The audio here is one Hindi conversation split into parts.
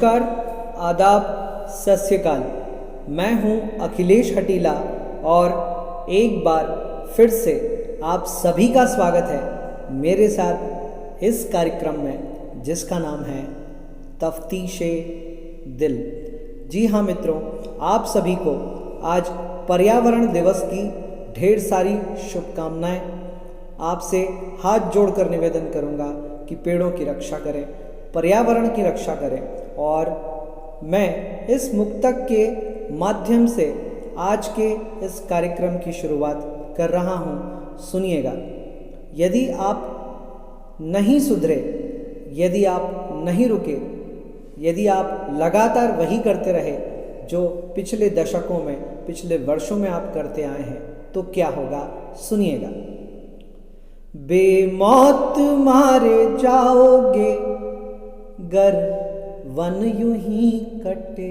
नमस्कार, आदाब, सत श्री अकाल। मैं हूं अखिलेश हटीला और एक बार फिर से आप सभी का स्वागत है मेरे साथ इस कार्यक्रम में जिसका नाम है तफ्तीशे दिल। जी हाँ मित्रों, आप सभी को आज पर्यावरण दिवस की ढेर सारी शुभकामनाएं। आपसे हाथ जोड़कर निवेदन करूंगा कि पेड़ों की रक्षा करें, पर्यावरण की रक्षा करें। और मैं इस मुक्तक के माध्यम से आज के इस कार्यक्रम की शुरुआत कर रहा हूँ। सुनिएगा। यदि आप नहीं सुधरे, यदि आप नहीं रुके, यदि आप लगातार वही करते रहे जो पिछले दशकों में, पिछले वर्षों में आप करते आए हैं, तो क्या होगा, सुनिएगा। बेमौत मारे जाओगे गर वन यूं ही कटे,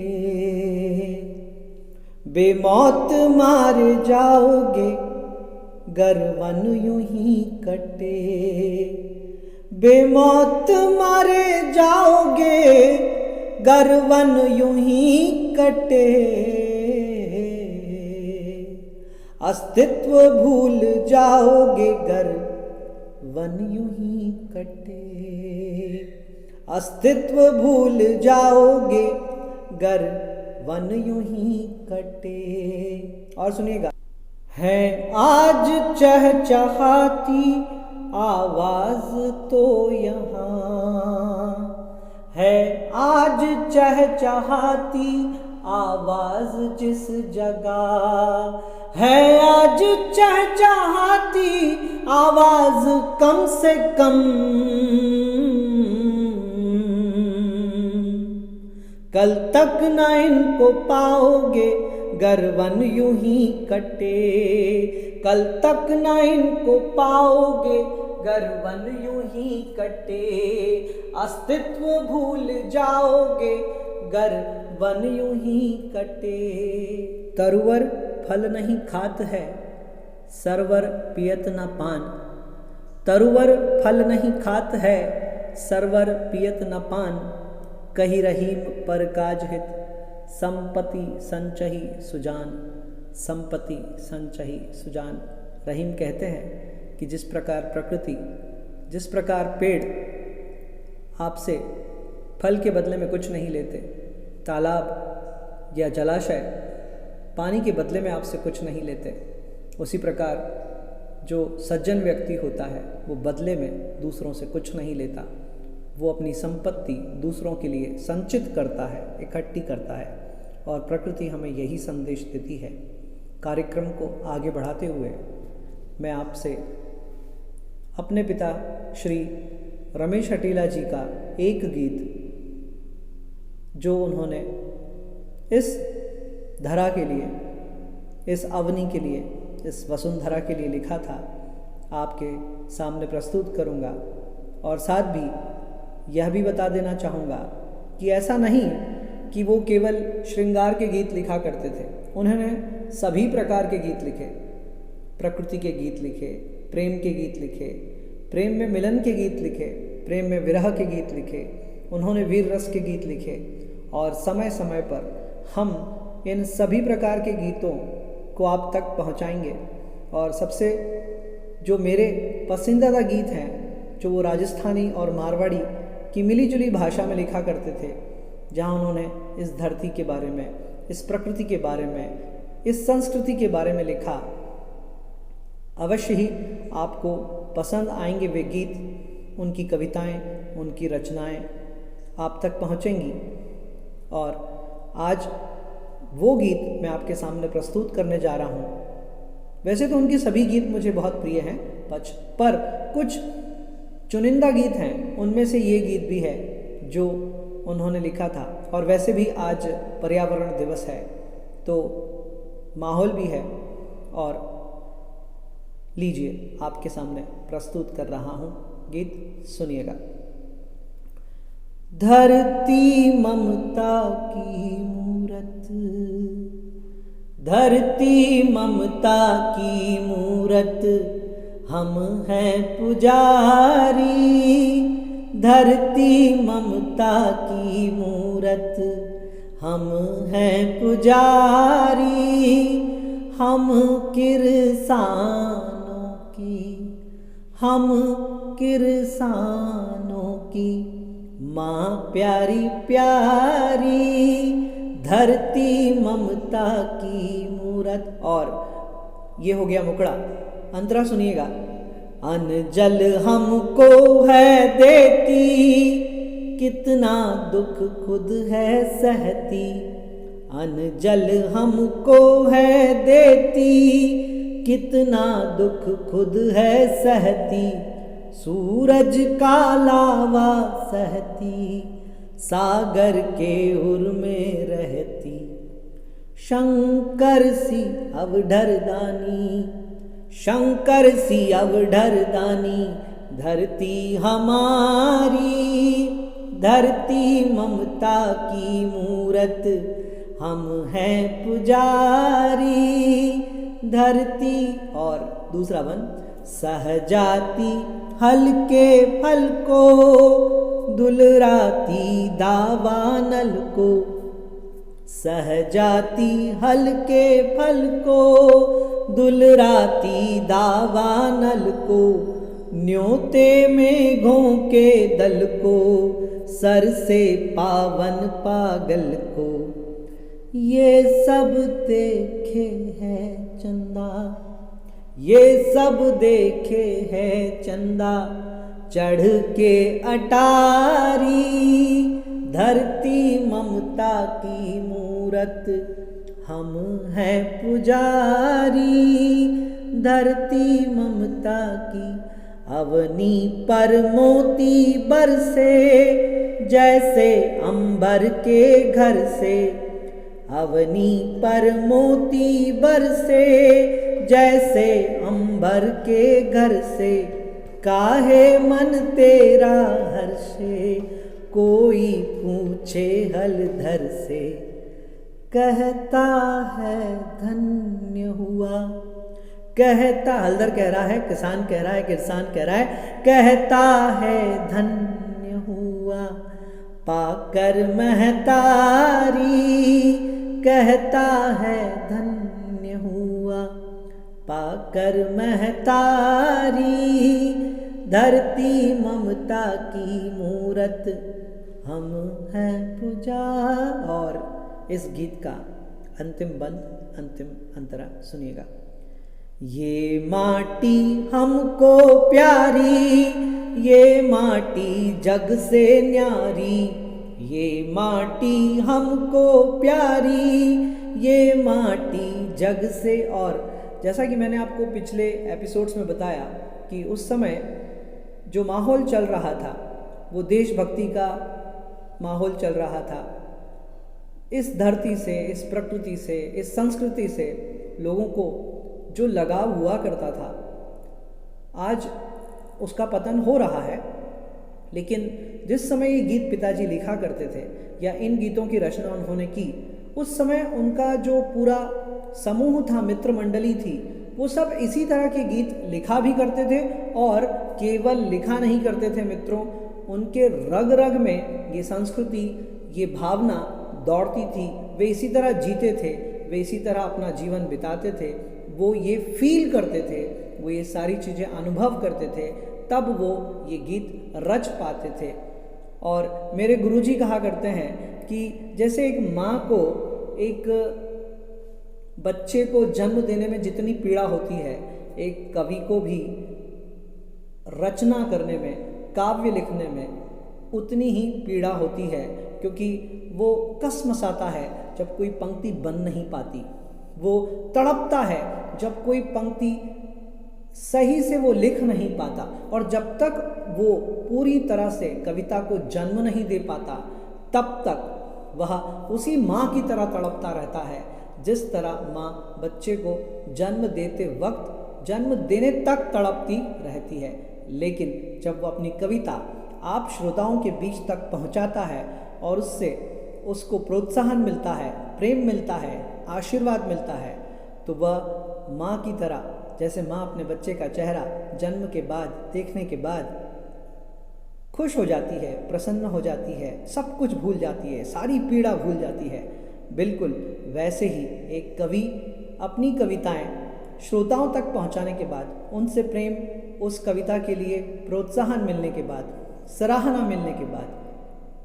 बेमौत मारे जाओगे गर वन यूं ही कटे, बेमौत मारे जाओगे गर वन यूं ही कटे, अस्तित्व भूल जाओगे गर वन यूं ही कटे, अस्तित्व भूल जाओगे गर वन यूं ही कटे। और सुनिएगा। है आज चहचहाती आवाज तो यहाँ, है आज चहचहाती आवाज जिस जगह, है आज चहचहाती आवाज कम से कम, कल तक न इनको पाओगे गर वन यूं ही कटे, कल तक न इनको पाओगे गर वन यूं ही कटे, अस्तित्व भूल जाओगे गर वन यूं ही कटे। तरुवर फल नहीं खात है, सरवर पियत न पान, तरुवर फल नहीं खात है, सरवर पियत न पान, कही रहीम पर काज हित, संपत्ति संचही सुजान, संपत्ति संचही सुजान। रहीम कहते हैं कि जिस प्रकार प्रकृति, जिस प्रकार पेड़ आपसे फल के बदले में कुछ नहीं लेते, तालाब या जलाशय पानी के बदले में आपसे कुछ नहीं लेते, उसी प्रकार जो सज्जन व्यक्ति होता है वो बदले में दूसरों से कुछ नहीं लेता, वो अपनी संपत्ति दूसरों के लिए संचित करता है, इकट्ठी करता है। और प्रकृति हमें यही संदेश देती है। कार्यक्रम को आगे बढ़ाते हुए मैं आपसे अपने पिता श्री रमेश हटीला जी का एक गीत जो उन्होंने इस धरा के लिए, इस अवनी के लिए, इस वसुंधरा के लिए लिखा था, आपके सामने प्रस्तुत करूंगा। और साथ भी यह भी बता देना चाहूँगा कि ऐसा नहीं कि वो केवल श्रृंगार के गीत लिखा करते थे, उन्होंने सभी प्रकार के गीत लिखे। प्रकृति के गीत लिखे, प्रेम के गीत लिखे, प्रेम में मिलन के गीत लिखे, प्रेम में विरह के गीत लिखे, उन्होंने वीर रस के गीत लिखे। और समय समय पर हम इन सभी प्रकार के गीतों को आप तक पहुंचाएंगे। और सबसे जो मेरे पसंदीदा गीत हैं, जो वो राजस्थानी और मारवाड़ी की मिलीजुली भाषा में लिखा करते थे, जहाँ उन्होंने इस धरती के बारे में, इस प्रकृति के बारे में, इस संस्कृति के बारे में लिखा। अवश्य ही आपको पसंद आएंगे वे गीत, उनकी कविताएं, उनकी रचनाएं आप तक पहुँचेंगी। और आज वो गीत मैं आपके सामने प्रस्तुत करने जा रहा हूँ। वैसे तो उनके सभी गीत मुझे बहुत प्रिय हैं, पर कुछ चुनिंदा गीत हैं, उनमें से ये गीत भी है जो उन्होंने लिखा था। और वैसे भी आज पर्यावरण दिवस है तो माहौल भी है। और लीजिए, आपके सामने प्रस्तुत कर रहा हूँ गीत, सुनिएगा। धरती ममता की मूरत, धरती ममता की मूरत, हम हैं पुजारी, धरती ममता की मूरत, मूरत, हम हैं पुजारी, हम किरसानों की, हम किरसानों की माँ प्यारी प्यारी, धरती ममता की मूरत। और ये हो गया मुकड़ा। अंतरा सुनिएगा। अन्न जल हमको है देती, कितना दुख खुद है सहती। अन्न जल हमको है देती, कितना दुख खुद है सहती। सूरज का लावा सहती, सागर के उर में रहती। शंकर सी अवढरदानी, शंकर सी अवढरदानी, धरती हमारी, धरती ममता की मूरत, हम हैं पुजारी, धरती। और दूसरा वन, सहजाती हल्के फल को, दुलराती दावानल को। सहजाती हल्के फल को, दुलराती दावानल को। न्योते मेघों के दल को, सर से पावन पागल को। ये सब देखे है चंदा, ये सब देखे है चंदा, चढ़ के अटारी, धरती ममता की मूरत, हम हैं पुजारी, धरती ममता की। अवनी पर मोती बरसे, जैसे अंबर के घर से। अवनी पर मोती बरसे, जैसे अंबर के घर से। काहे मन तेरा हर्षे, कोई पूछे हलधर से। कहता है धन्य हुआ, कहता, हलधर कह रहा है, किसान कह रहा है, किसान कह रहा है, कहता है धन्य हुआ पाकर महतारी। कहता है धन्य हुआ पाकर महतारी, धरती ममता की मूरत, हम हैं पूजा। और इस गीत का अंतिम बंद, अंतिम अंतरा सुनिएगा। ये माटी हमको प्यारी, ये माटी जग से न्यारी। ये माटी हमको प्यारी, ये माटी जग से। और जैसा कि मैंने आपको पिछले एपिसोड्स में बताया कि उस समय जो माहौल चल रहा था वो देशभक्ति का माहौल चल रहा था। इस धरती से, इस प्रकृति से, इस संस्कृति से लोगों को जो लगाव हुआ करता था, आज उसका पतन हो रहा है। लेकिन जिस समय ये गीत पिताजी लिखा करते थे या इन गीतों की रचना उन्होंने की, उस समय उनका जो पूरा समूह था, मित्र मंडली थी, वो सब इसी तरह के गीत लिखा भी करते थे। और केवल लिखा नहीं करते थे मित्रों, उनके रग रग में ये संस्कृति, ये भावना दौड़ती थी। वे इसी तरह जीते थे, वे इसी तरह अपना जीवन बिताते थे। वो ये फील करते थे, वो ये सारी चीज़ें अनुभव करते थे, तब वो ये गीत रच पाते थे। और मेरे गुरुजी कहा करते हैं कि जैसे एक माँ को एक बच्चे को जन्म देने में जितनी पीड़ा होती है, एक कवि को भी रचना करने में, काव्य लिखने में उतनी ही पीड़ा होती है, क्योंकि वो कसमसाता है जब कोई पंक्ति बन नहीं पाती। वो तड़पता है जब कोई पंक्ति सही से वो लिख नहीं पाता। और जब तक वो पूरी तरह से कविता को जन्म नहीं दे पाता, तब तक वह उसी माँ की तरह तड़पता रहता है, जिस तरह माँ बच्चे को जन्म देते वक्त, जन्म देने तक तड़पती रहती है। लेकिन जब वो अपनी कविता आप श्रोताओं के बीच तक पहुँचाता है और उससे उसको प्रोत्साहन मिलता है, प्रेम मिलता है, आशीर्वाद मिलता है, तो वह माँ की तरह, जैसे माँ अपने बच्चे का चेहरा जन्म के बाद देखने के बाद खुश हो जाती है, प्रसन्न हो जाती है, सब कुछ भूल जाती है, सारी पीड़ा भूल जाती है। बिल्कुल वैसे ही एक कवि अपनी कविताएं श्रोताओं तक पहुंचाने के बाद, उनसे प्रेम, उस कविता के लिए प्रोत्साहन मिलने के बाद, सराहना मिलने के बाद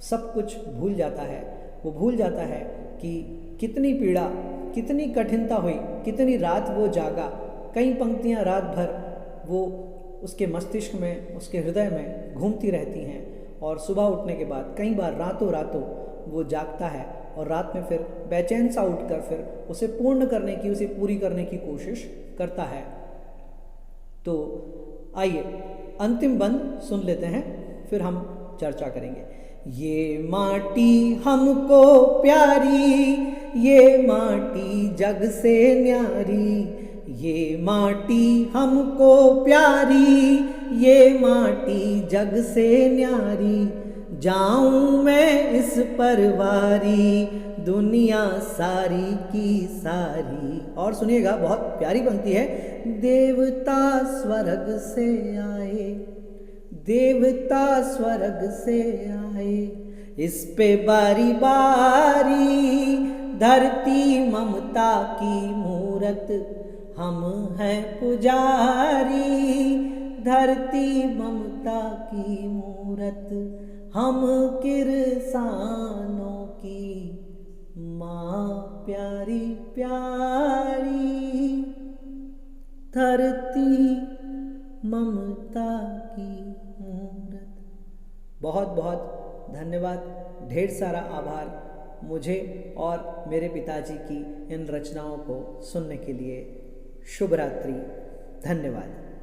सब कुछ भूल जाता है। वो भूल जाता है कि कितनी पीड़ा, कितनी कठिनता हुई, कितनी रात वो जागा, कई पंक्तियां रात भर वो उसके मस्तिष्क में, उसके हृदय में घूमती रहती हैं। और सुबह उठने के बाद कई बार रातों रातों वो जागता है और रात में फिर बेचैन सा उठकर फिर उसे पूर्ण करने की, उसे पूरी करने की कोशिश करता है। तो आइए अंतिम बंद सुन लेते हैं, फिर हम चर्चा करेंगे। ये माटी हमको प्यारी, ये माटी जग से न्यारी, ये माटी हमको प्यारी, ये माटी जग से न्यारी, जाऊं मैं इस परवारी, दुनिया सारी की सारी। और सुनिएगा, बहुत प्यारी पंक्ति है। देवता स्वर्ग से आए, देवता स्वर्ग से आए, इस पे बारी बारी, धरती ममता की मूरत, हम हैं पुजारी, धरती ममता की मूरत, हम किरसानों की माँ प्यारी प्यारी, धरती ममता की मूरत। बहुत बहुत धन्यवाद, ढेर सारा आभार मुझे और मेरे पिताजी की इन रचनाओं को सुनने के लिए। शुभ रात्रि, धन्यवाद।